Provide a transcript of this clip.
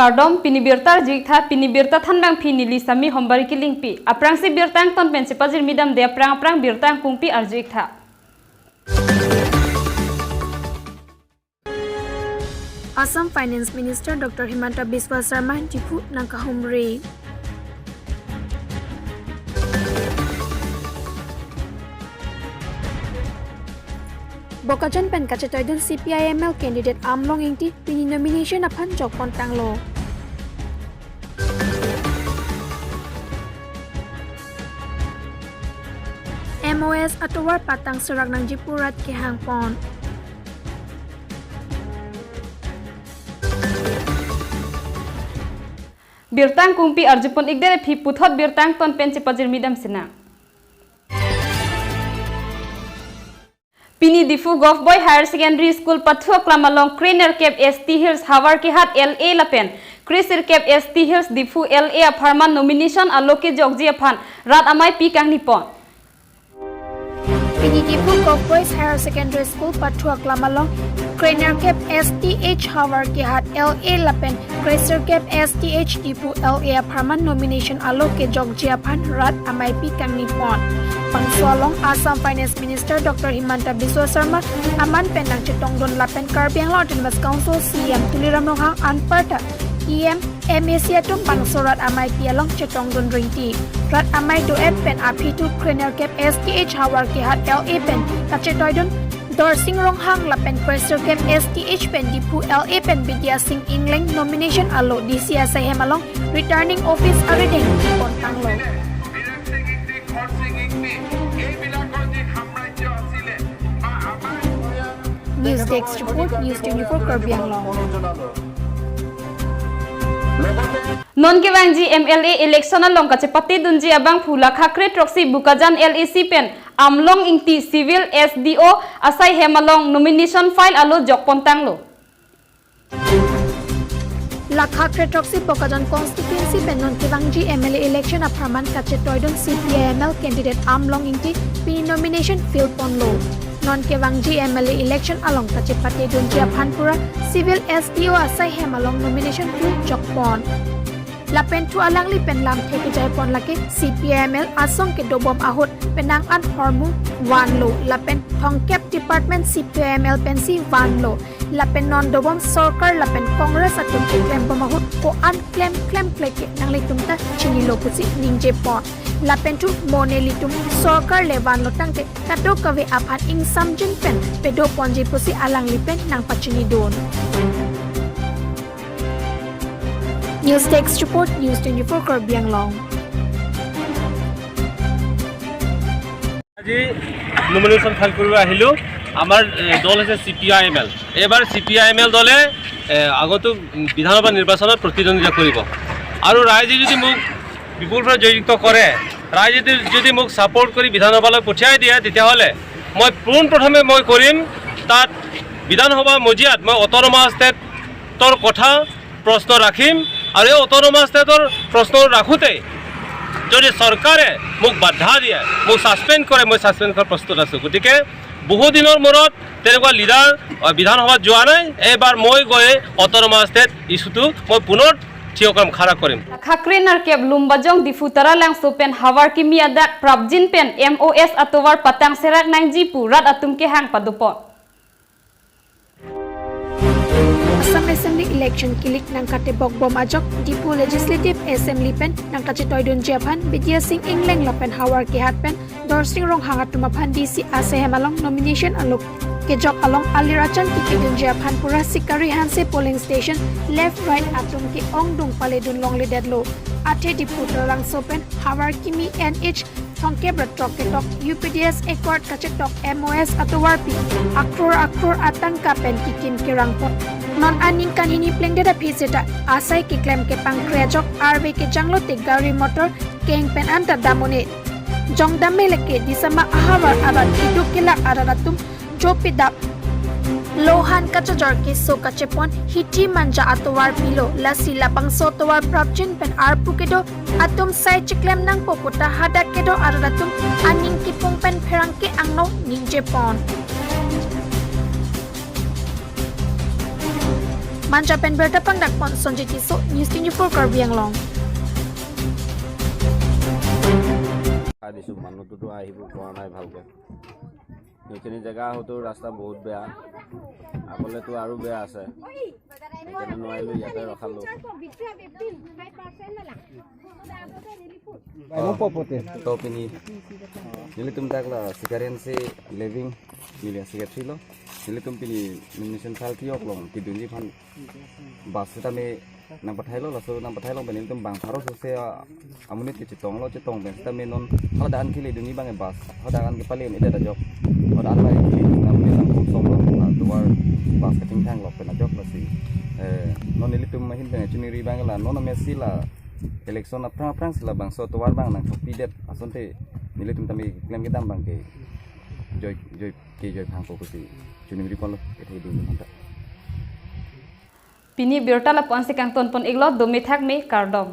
Kardom pinibirtar jikha pinibirta thanbang pinili sami hombari kilingpi aprang si birtang ton pensipajir midam de aprang birtang kungpi arjikha Assam Finance Minister Dr. Himanta Biswa Sarma Dipu Nangkahumri. Bokajan pen kachetoidun CPIML candidate Amlong Ingti pini nomination apan Jokpon Tanglo. MOS atowar patang serak nang Jipurat ke hangpon. birtang kungpi arjupon igdere phi puthot birtang ton pensipajir midam sina Pini Difu Golf Boy Higher Secondary School Pathua Klamalong Craner Cap ST Hills Hawar ke hat LA Lapen Krisir Cap ST Hills Difu LA Aparman nomination aloke jogji aphan rat amai pi kang nipon Pini Difu Golf Boys Higher Secondary School Pathua Klamalong Craner Cap STH Hawar ke hat LA Lapen Krisir Cap STH Difu LA Aparman nomination aloke jogji aphan rat amai pi kang nipon Pangsualong Assam Finance Minister Dr. Himanta Biswa Sarma aman penang cetongdon lapen Karbiang Autonomous Council CM Tuliram Longhang Anparta EM MAC atung pangsurat amai pialong cetongdon ringti rat amai do pen api tu Craner Cap STH Hawar ke hat LA pen kacetoidon Dorsing Ronghang lapen Crescer Cap STH pen Dipu LA pen Bidya Singh Ingling nomination alo DCA Sahemalong returning office arideng Pontanglo News Desk report News 24 Karbiang Long. Non kewangji MLA election along kachepati dunji abang phula khakre troxy bukajan LEC pen amlong ingti civil SDO asai hemalong nomination file alo jokpon tanglo Lakha Kretoksi Bokajan constituency pen non kewangji MLA election apraman kachetoidon CPIML candidate amlong ingti pini nomination field ponlo non kewangji MLA election along kachepati dunji aphanpura civil SDO asai hemalong nomination field jokpon Lapen tu alang li pen lam theke jai pon lake CPIML asong ke dobom ahut penang an hormu wan lo lapen thongkep department CPIML pensi wan lo lapen non dobom sarkar lapen congress atum ke claim pamahut ko an claim kleke nang litum ta chini lo pusi ningje pon lapen tu monelitum sarkar le wan lo tangte kato kave aphan ing samjin pen pedo ponji pusi alang li pen nang pachini don News Text Report News 24 Karbiang Long. আজি nomination file কৰিব আহিলো আমাৰ দল আছে CPIML এবাৰ CPIML দলে আগতো বিধানসভা নিৰ্বাচনত প্ৰতিদ্বন্দ্বিতা কৰিব আৰু ৰাইজে যদি মোক বিপুলভাৱে জয়যুক্ত কৰে ৰাইজে যদি মোক সাপোৰ্ট কৰি বিধানসভালৈ পঠিয়াই দিয়ে তেতিয়াহ'লে মই প্ৰথমে মই কৰিম তাত বিধানসভা মজিয়াত মই অট'নমাছ ষ্টেটৰ কথা প্ৰশ্ন ৰাখিম আৰু এই অট'নমাছ ষ্টেটৰ প্ৰশ্ন ৰাখোঁতে যদি চৰকাৰে মোক বাধা দিয়ে মোক ছাছপেণ্ড কৰে মই ছাছপেণ্ড কৰাৰ প্ৰস্তুত আছোঁ গতিকে বহুদিনৰ মূৰত তেনেকুৱা লিডাৰ বিধানসভাত যোৱা নাই এইবাৰ মই গৈ অট'নমাছ ষ্টেট ইছ্যুটো মই পুনৰ থিয় কৰিম খাৰা কৰিম খাক্ৰেনাৰ কেব লুম্বাজং দিফুতাৰা লাং সোপেন হাৱাৰ কিমি আদাক প্ৰাবজিন pen MOS atowar patang serak nang jipu rat atumke hang padupo Assam Assembly election kilik nang kate bom ajok Dipu Legislative Assembly pen nang kachetoidon Japan Bidya Singh Ingling lapen Hawar ke hat pen Dorsing Ronghang atumapan DC Asehemalong nomination alok kejok along Alirachan kikidun Japan pura Sikari Hanse polling station left right atum ke ongdung paledun longli dedlo ate Dipu terang sopen Hawar kimi NH Thongke Bratok ketok UPDS Accord kachetok MOS atowar pi akror atangka pen kikim kirang pot non aning kanini plengdera piseta asai ki claim ke pangkrejok RV ke janglo te gari motor keng pen anta damone jongdame leke disama ahawar abat hidu kila araratum jopidap Lohan kachajor ke so kachepon hiti manja atowar pilo lasi lapang so towar prapjin pen arpukedo atum sai chiklem nang poputa hadakedo araratum aning kipong pen pherangke angno ninje pon Manja pen berta pangdak pon Sonjit Tiso News 24 Karbi Anglong. দিছোঁ মানুহটোতো আহিব পৰা নাই ভালকৈ এইখিনি জেগা হয়তো ৰাস্তা বহুত বেয়া আগলেতো আৰু বেয়া আছে সেইকাৰণে নোৱাৰিলোঁ ইয়াতে ৰখালোঁ तो पिनी jadi तुम तक lah sekarang si living milia sekali lo jadi तुम पिनी nomination file tiok long tidur di pan bas kita me nang pathai lo langsung nang pathai lo benin तुम bang harus se amunit citong lo citong ben kita me non hal daan kili dunia bang bas hal daan kita paling ida dah job hal daan lagi kili nang me sang kum lo tuar bas keting tang lo pernah job masih non ini तुम mahin ben cuniri bang lah non Messi lah election perang sila bang so tuar bang nang pidet asonte nilai tum tami klaim kita bang ke joy phang ko si chuni ri pon lo ethai du manta Pini birta la pon se kang ton pon iglo domi thak me kardom